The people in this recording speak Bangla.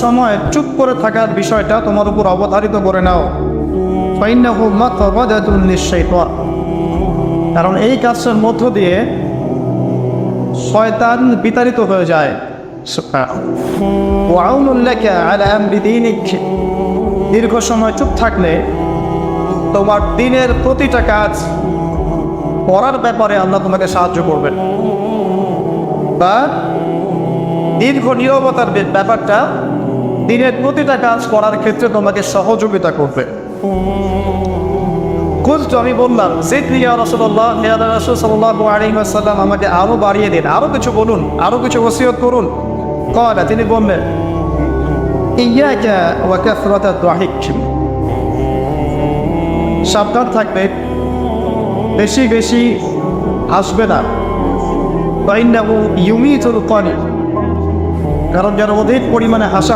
সময় চুপ করে থাকার বিষয়টা তোমার উপর অবধারিত করে নাও, ফাইন্নাহু মাতওয়াদাতুন লিশ-শাইতান, কারণ এই কাজের মধ্য দিয়ে শয়তান বিতাড়িত হয়ে যায়। ওয়া আউনুন লাকা আলা আমরি দীনিক, দীর্ঘ সময় চুপ থাকলে তোমার দিনের প্রতিটা কাজ করার ব্যাপারে আল্লাহ তোমাকে সাহায্য করবেন, বা দীর্ঘ নীরবতার ব্যাপারটা দিনের প্রতিটা কাজ করার ক্ষেত্রে তোমাকে সহযোগিতা করবে। কুলতু, আমি বললাম, জিদনি ইয়া রাসূলুল্লাহ, ইয়া রাসূল সাল্লাল্লাহু আলাইহি ওয়াসাল্লাম, আমাকে আরো বাড়িয়ে দিন, আরো কিছু বলুন, আরো কিছু ওসিয়ত করুন। ক্বালা, তিনি বললেন, ইয়াকা ওয়া কাসরাতাদ দাহিক, সাবধান থাকবে, বেশি বেশি হাসবে না। ফাইন্নাহু ইউমিতুল কলিব, কারণ যারা অধিক পরিমাণে হাসা